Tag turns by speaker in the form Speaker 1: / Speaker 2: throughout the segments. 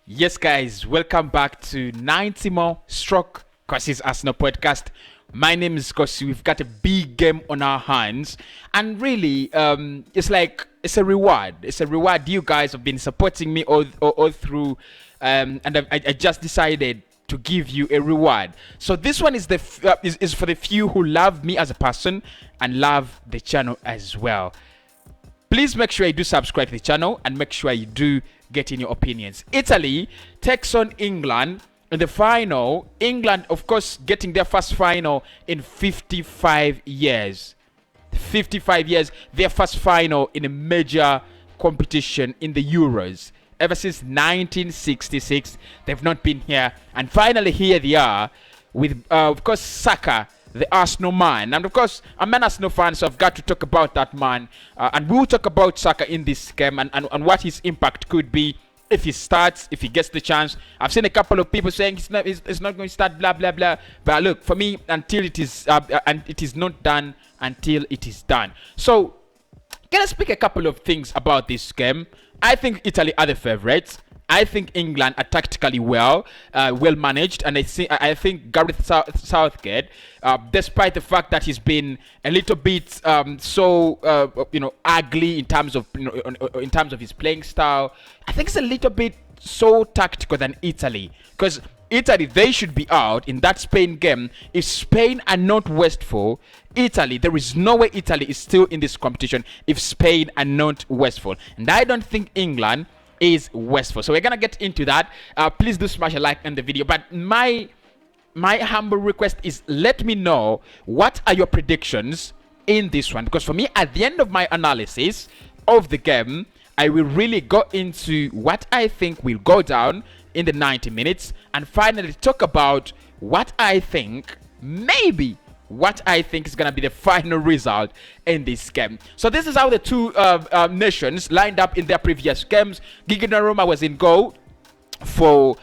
Speaker 1: Yes, guys, welcome back to 90 more stroke Cossy's Arsenal podcast. My name is Cossy. We've got a big game on our hands, and really, it's a reward. It's a reward. You guys have been supporting me all through, and I just decided to give you a reward. So this one is is for the few who love me as a person and love the channel as well. Please make sure you do subscribe to the channel and make sure you do get in your opinions. Italy takes on England in the final. England, of course, getting their first final in 55 years. 55 years, their first final in a major competition in the Euros. Ever since 1966, they've not been here. And finally, here they are with, of course, Saka, the Arsenal man. And of course, I'm an Arsenal fan, so I've got to talk about that man. And we'll talk about Saka in this game and what his impact could be if he starts, if he gets the chance. I've seen a couple of people saying he's not going to start, blah, blah, blah. But look, for me, until it is, and it is not done until it is done. So, can I speak a couple of things about this game? I think Italy are the favorites. I think England are tactically well managed, and I think Gareth Southgate, despite the fact that he's been a little bit ugly in terms of in terms of his playing style, I think it's a little bit so tactical than Italy, because Italy, they should be out in that Spain game. If Spain are not wasteful, Italy, there is no way Italy is still in this competition if Spain are not wasteful, and I don't think England is wasteful. So we're gonna get into that. Please do smash a like on the video, but my humble request is, let me know what are your predictions in this one, because for me, at the end of my analysis of the game, I will really go into what I think will go down in the 90 minutes, and finally talk about what I think is going to be the final result in this game. So this is how the two nations lined up in their previous games. Gigi Donnarumma was in goal for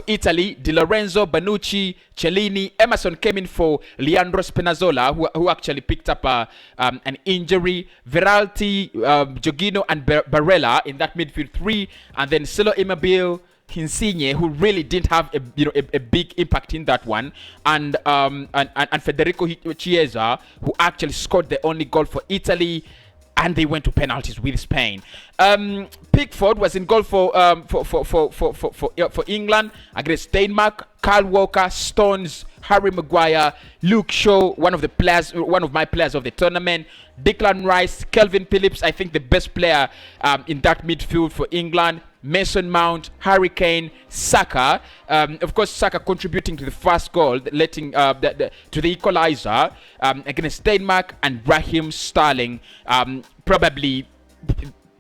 Speaker 1: Italy. Di Lorenzo, Bonucci, Cellini. Emerson came in for Leandro Spinazzola, who actually picked up an injury. Verratti, Jorginho, and Barella in that midfield three, and then Silo Immobile, Insigne, who really didn't have a big impact in that one, and Federico Chiesa, who actually scored the only goal for Italy, and they went to penalties with Spain. Pickford was in goal for England against Denmark. Kyle Walker, Stones, Harry Maguire, Luke Shaw, one of my players of the tournament. Declan Rice, Kelvin Phillips, I think the best player in that midfield for England. Mason Mount, Harry Kane, Saka. Of course, Saka contributing to the first goal, letting to the equalizer against Denmark, and Raheem Sterling, probably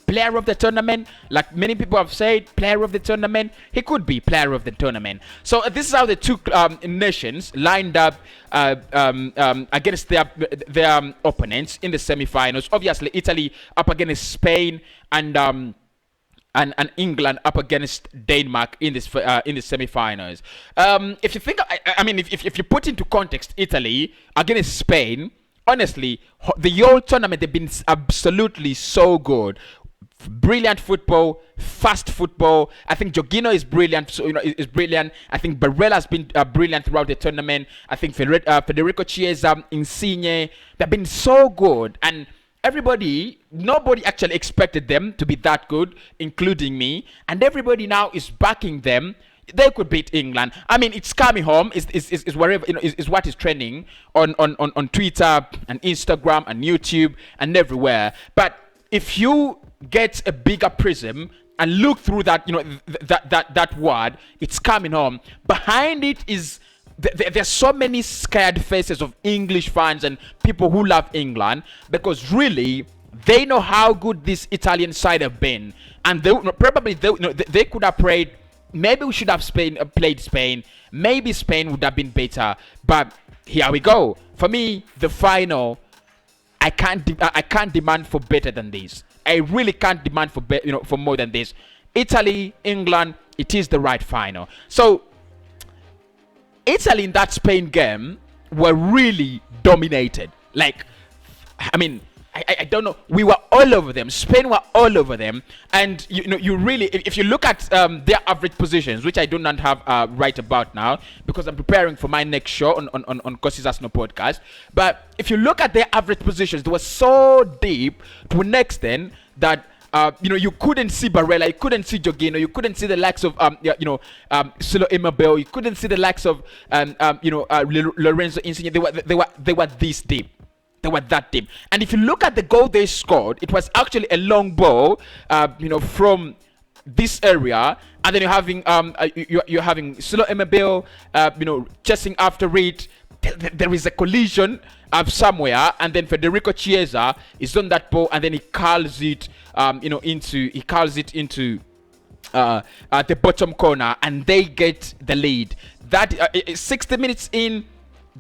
Speaker 1: player of the tournament. Like many people have said, player of the tournament. He could be player of the tournament. So this is how the two nations lined up against their opponents in the semi-finals. Obviously, Italy up against Spain, and England up against Denmark in the semi-finals. If you think, if you put into context Italy against Spain, honestly, the whole tournament they've been absolutely so good. Brilliant football, fast football. I think Jorginho is brilliant. So is brilliant. I think Barella has been brilliant throughout the tournament. I think Federico Chiesa, Insigne, they've been so good, and nobody actually expected them to be that good, including me, and everybody now is backing them. They could beat England. I mean, it's coming home. Is wherever is what is trending on Twitter and Instagram and YouTube and everywhere. But if you get a bigger prism and look through that, that word, it's coming home. Behind it is there's so many scared faces of English fans and people who love England, because really they know how good this Italian side have been, and they could have prayed. Maybe we should have played Spain. Maybe Spain would have been better. But here we go. For me, the final, I can't demand for better than this. I really can't demand for more than this. Italy, England, it is the right final. So Italy in that Spain game were really dominated. Like, I mean, I don't know. We were all over them. Spain were all over them, and you really, if you look at their average positions, which I do not have right about now because I'm preparing for my next show on Cossy's Arsenal podcast. But if you look at their average positions, they were so deep to an extent that you couldn't see Barella, you couldn't see Jorginho, you couldn't see the likes of Silo Immobile, you couldn't see the likes of Lorenzo Insigne. They were this deep. They were that deep. And if you look at the goal they scored, it was actually a long ball, from this area, and then you're having Silo Immobile, chasing after it. There is a collision somewhere, and then Federico Chiesa is on that ball, and then he curls it, into the bottom corner, and they get the lead. That 60 minutes in.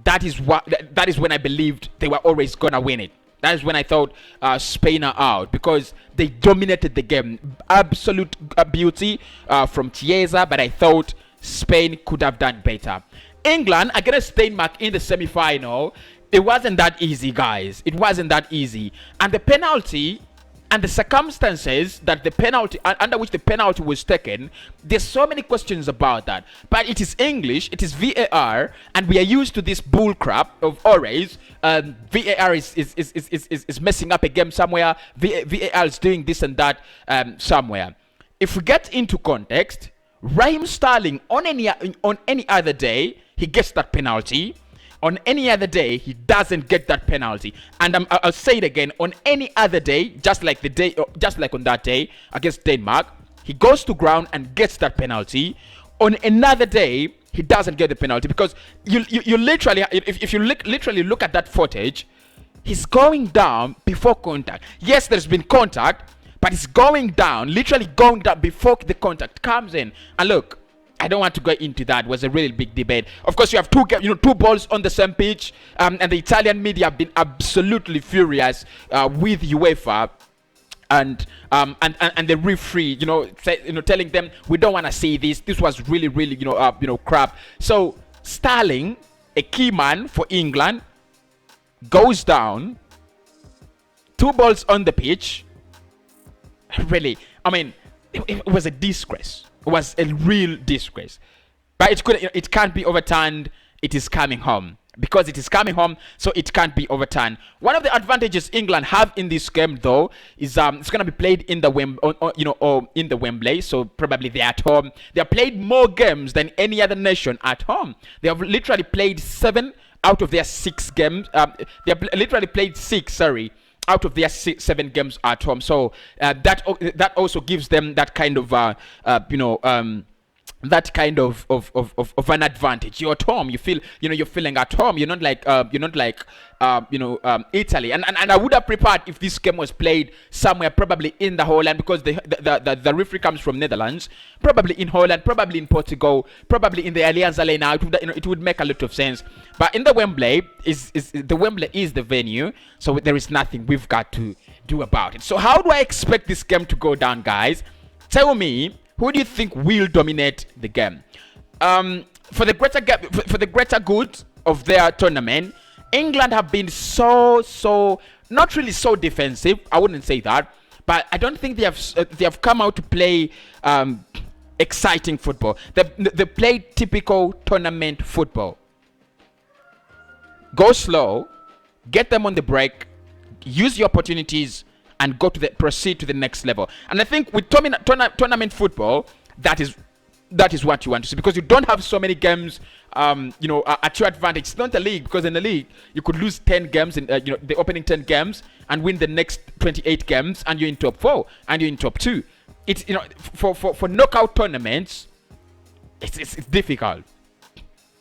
Speaker 1: That is when I believed they were always gonna win it. That is when I thought Spain are out, because they dominated the game. Absolute beauty from Chiesa, but I thought Spain could have done better. England against Denmark in the semi-final, it wasn't that easy, guys. It wasn't that easy, and the penalty and the circumstances that the penalty under which the penalty was taken, there's so many questions about that. But it is English, it is VAR, and we are used to this bull crap of always VAR is messing up a game somewhere, VAR is doing this and that somewhere. If we get into context, Raheem Sterling on any other day, he gets that penalty. On any other day, he doesn't get that penalty. And I'll say it again. On any other day, just like on that day against Denmark, he goes to ground and gets that penalty. On another day, he doesn't get the penalty, because you literally, if you literally look at that footage, he's going down before contact. Yes, there's been contact, but he's going down, literally going down before the contact comes in. And look, I don't want to go into that. It was a really big debate. Of course, you have two balls on the same pitch, and the Italian media have been absolutely furious with UEFA and the referee, telling them we don't want to see this. This was really, really, crap. So Sterling, a key man for England, goes down. Two balls on the pitch. Really, I mean, it was a disgrace. It was a real disgrace. But it can't be overturned. It is coming home. Because it is coming home, so it can't be overturned. One of the advantages England have in this game, though, is it's gonna be played in the in the Wembley. So probably they're at home. They have played more games than any other nation at home. They have literally played 7 out of their 6 games. They have literally played 6. Out of their 7 games at home. So that also gives them that kind of that kind of an advantage. You're at home. You feel you're feeling at home. You're not like Italy. And I would have prepared if this game was played somewhere, probably in the Holland, because the referee comes from Netherlands. Probably in Holland, probably in Portugal, probably in the Allianz Arena. It would make a lot of sense. But in the Wembley the Wembley is the venue, so there is nothing we've got to do about it. So how do I expect this game to go down, guys? Tell me. Who do you think will dominate the game? For the greater good of their tournament, England have been so not really so defensive. I wouldn't say that, but I don't think they have come out to play exciting football. They played typical tournament football. Go slow, get them on the break, use your opportunities, and proceed to the next level. And I think with tournament football, that is what you want to see, because you don't have so many games at your advantage. It's not a league, because in the league you could lose 10 games in the opening 10 games and win the next 28 games, and you're in top 4 and you're in top 2. It's for knockout tournaments, it's difficult.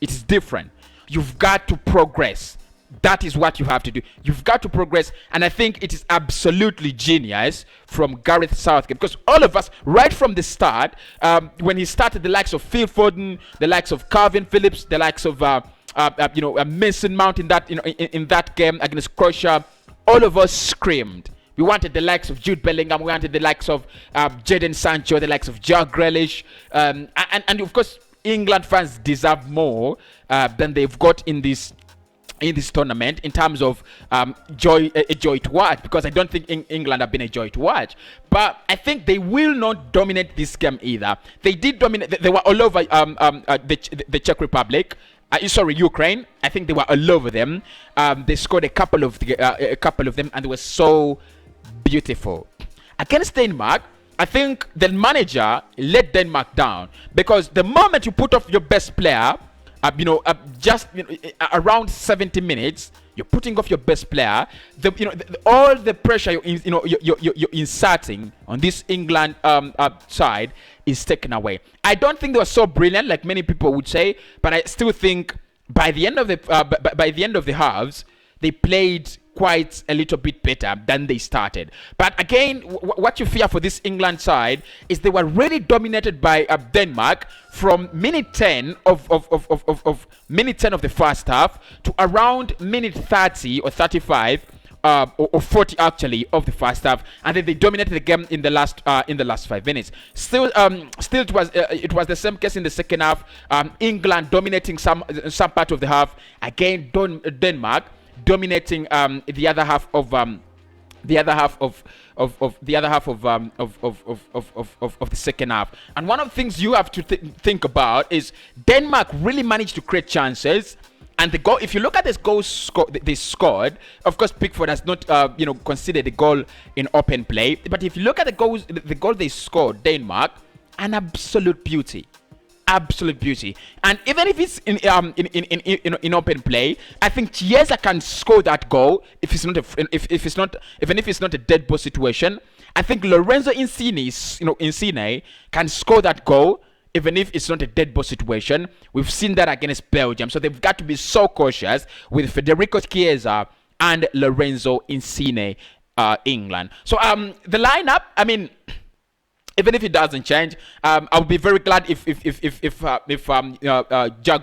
Speaker 1: It is different. You've got to progress. That is what you have to do. You've got to progress. And I think it is absolutely genius from Gareth Southgate, because all of us, right from the start, when he started, the likes of Phil Foden, the likes of Calvin Phillips, the likes of Mason Mount in that game against Croatia, all of us screamed. We wanted the likes of Jude Bellingham. We wanted the likes of Jadon Sancho, the likes of Jack Grealish, and of course England fans deserve more than they've got in this in this tournament in terms of a joy to watch, because I don't think England have been a joy to watch. But I think they will not dominate this game either. They did dominate. They were all over the Czech Republic. Sorry, Ukraine. I think they were all over them. They scored a couple of them, and they were so beautiful. Against Denmark, I think the manager let Denmark down, because the moment you put off your best player, around 70 minutes, you're putting off your best player. All the pressure you're inserting on this England side is taken away. I don't think they were so brilliant like many people would say, but I still think by the end of the halves, they played quite a little bit better than they started. But again, what you fear for this England side is they were really dominated by Denmark from minute 10 of minute 10 of the first half to around minute 30 or 35 or 40 actually of the first half, and then they dominated the game in the last 5 minutes. Still it was the same case in the second half. England dominating some part of the half. Again, Denmark dominating the other half of the second half. And one of the things you have to think about is Denmark really managed to create chances. And the goal, if you look at this goal they scored, of course Pickford has not considered the goal in open play. But if you look at the goal they scored, Denmark, an absolute beauty. Absolute beauty. And even if it's in open play, I think Chiesa can score that goal if it's not a dead ball situation. I think Lorenzo Insigne can score that goal even if it's not a dead ball situation. We've seen that against Belgium, so they've got to be so cautious with Federico Chiesa and Lorenzo Insigne, England. So the lineup, I mean, even if it doesn't change, I'll be very glad if Jack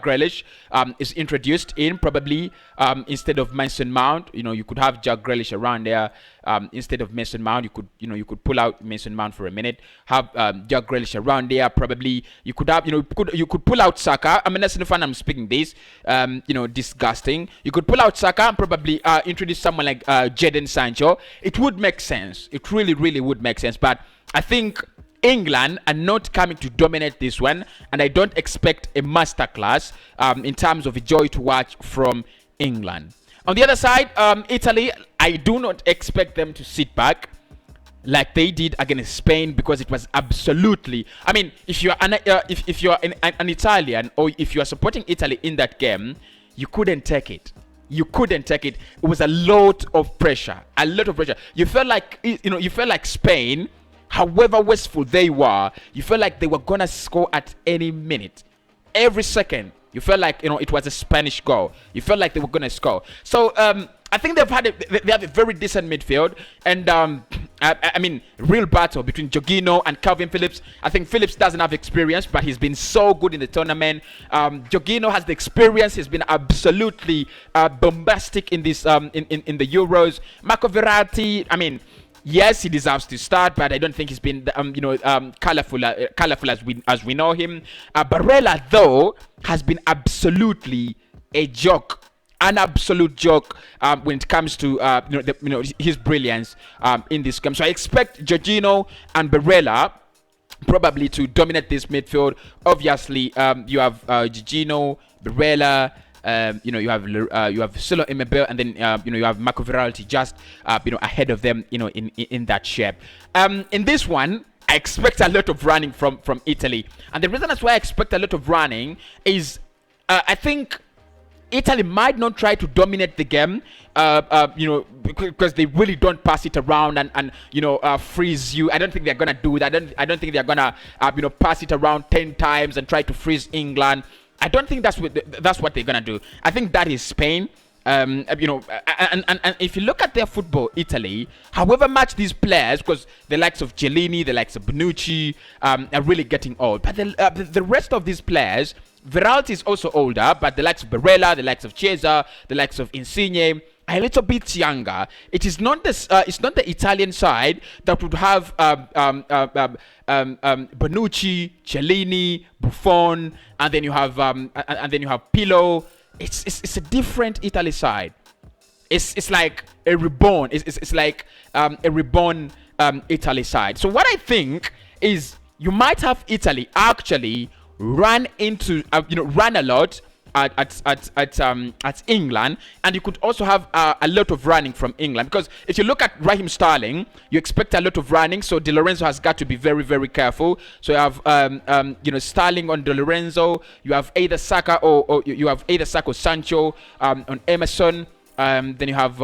Speaker 1: Grealish is introduced in, probably instead of Mason Mount. You could have Jack Grealish around there instead of Mason Mount. You could pull out Mason Mount for a minute, have Jack Grealish around there. Probably you could have you could pull out Saka. I mean, that's no fun. I'm speaking this disgusting. You could pull out Saka and probably introduce someone like Jadon Sancho. It would make sense. It really would make sense. But I think England are not coming to dominate this one, and I don't expect a masterclass in terms of a joy to watch from England. On the other side, Italy, I do not expect them to sit back like they did against Spain, because it was absolutely, I mean, if you are if you are an Italian, or if you are supporting Italy in that game, you couldn't take it. You couldn't take it. It was a lot of pressure. You felt like Spain, however wasteful they were, you felt like they were gonna score at any minute, every second. You felt like it was a Spanish goal. You felt like they were gonna score. So I think they have a very decent midfield, and I mean, real battle between Jorginho and Calvin Phillips. I think Phillips doesn't have experience, but he's been so good in the tournament. Jorginho has the experience. He's been absolutely bombastic in this in the Euros. Marco Verratti, I mean, yes, he deserves to start, but I don't think he's been colorful as we know him. Barella, though, has been absolutely a joke, an absolute joke when it comes to his brilliance in this game. So I expect Jorginho and Barella probably to dominate this midfield. Obviously, you have Jorginho, Barella. You have Silo Emebel, and then you have Marco Verratti just ahead of them in that shape. In this one, I expect a lot of running from Italy, and the reason that's why I expect a lot of running is I think Italy might not try to dominate the game, because they really don't pass it around and freeze you. I don't think they're gonna do that. I don't think they're gonna pass it around 10 times and try to freeze England. I don't think that's what they're gonna do. I think that is Spain. And if you look at their football, Italy, however much these players, because the likes of Chiellini, the likes of Bonucci, are really getting old, but the rest of these players, Verratti is also older, but the likes of Barella, the likes of Chiesa, the likes of Insigne are a little bit younger. It is not this. It's not the Italian side that would have Bonucci, Chiellini, Buffon, and then you have Pirlo, it's a different Italy side. It's like a reborn. It's like a reborn Italy side. So what I think is you might have Italy actually run a lot at England, and you could also have a lot of running from England, because if you look at Raheem Sterling, you expect a lot of running. So Di Lorenzo has got to be very, very careful. So you have Sterling on Di Lorenzo. You have either Saka or you have either Saka or Sancho on Emerson. Then you have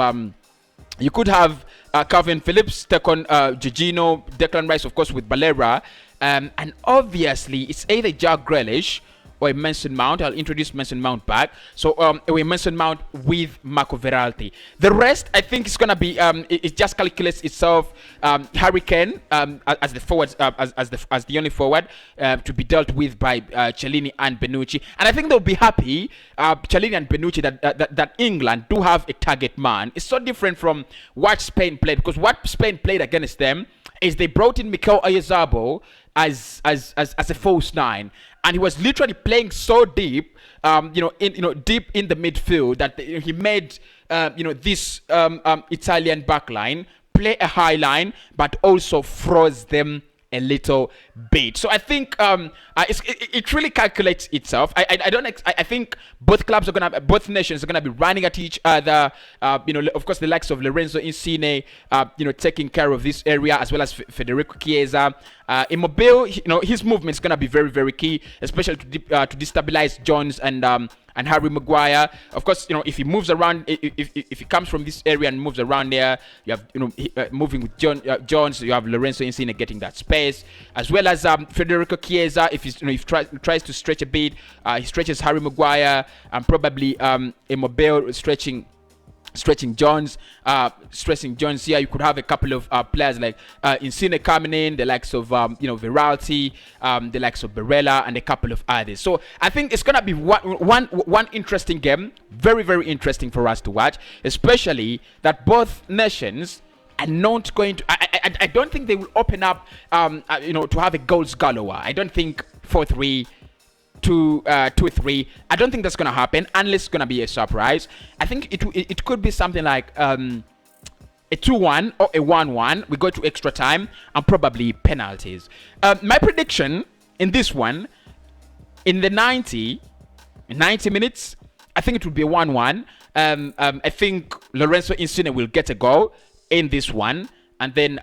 Speaker 1: you could have Calvin Phillips take on Jorginho, Declan Rice, of course, with Balera, and obviously it's either Jack Grealish or a Mason Mount. I'll introduce Mason Mount back. So a Mason Mount with Marco Verratti. The rest, I think, is gonna be it just calculates itself. Harry Kane as the forward, as the only forward to be dealt with by Chiellini and Benucci, and I think they'll be happy, Chiellini and Benucci, that England do have a target man. It's so different from what Spain played, because what Spain played against them is they brought in Mikel Oyarzabal as a false nine, and he was literally playing so deep, deep in the midfield, that he made this Italian backline play a high line, but also froze them a little bit. So I think it really calculates itself. I think both nations are gonna be running at each other. Of course, the likes of Lorenzo Insigne, taking care of this area, as well as Federico Chiesa. Immobile, his movement is gonna be very, very key, especially to destabilize Jones and Harry Maguire. Of course, if he moves around, if he comes from this area and moves around there, you have moving with Jones, you have Lorenzo Insigne getting that space, as well as Federico Chiesa. If he tries to stretch a bit, he stretches Harry Maguire, and probably Immobile stretching Jones, here. You could have a couple of players like Insigne coming in, the likes of Verratti, the likes of Barella, and a couple of others. So I think it's gonna be one interesting game, very, very interesting for us to watch, especially that both nations are not going to. I don't think they will open up to have a goals galore. I don't think 4-3. 2-3. I don't think that's gonna happen unless it's gonna be a surprise. I think it could be something like a 2-1 or a 1-1. We go to extra time and probably penalties. My prediction in this one, in the 90 minutes, I think it will be a 1-1. I think Lorenzo Insigne will get a goal in this one. And then,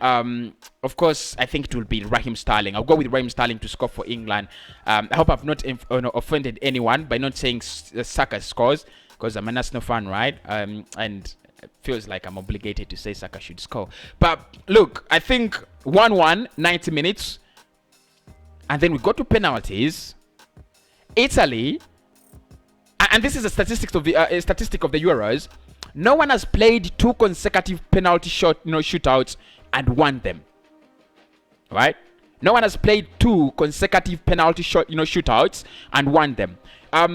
Speaker 1: of course, I think it will be Raheem Sterling. I'll go with Raheem Sterling to score for England. I hope I've not offended anyone by not saying Saka scores, because I'm an Arsenal fan, right? And it feels like I'm obligated to say Saka should score. But look, I think 1-1, 90 minutes. And then we go to penalties. Italy, and this is a statistic of the Euros. No one has played 2 consecutive penalty shootouts and won them. Right? No one has played 2 consecutive penalty shootouts and won them.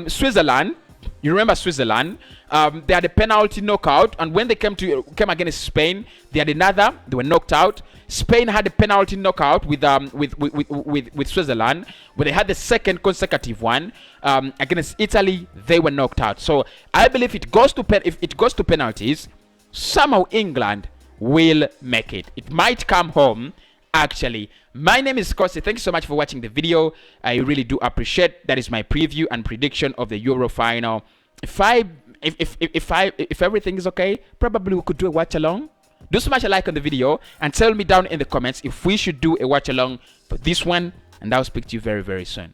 Speaker 1: Switzerland, you remember Switzerland? They had a penalty knockout, and when they came against Spain, they had another. They were knocked out. Spain had a penalty knockout with Switzerland, where they had the second consecutive one against Italy. They were knocked out. So I believe if it goes to penalties, somehow England will make it. It might come home. Actually, my name is Cossy. Thank you so much for watching the video. I really do appreciate. That is my preview and prediction of the Euro final. If everything is okay, probably we could do a watch along. Do smash a like on the video and tell me down in the comments if we should do a watch along for this one, and I'll speak to you very, very soon.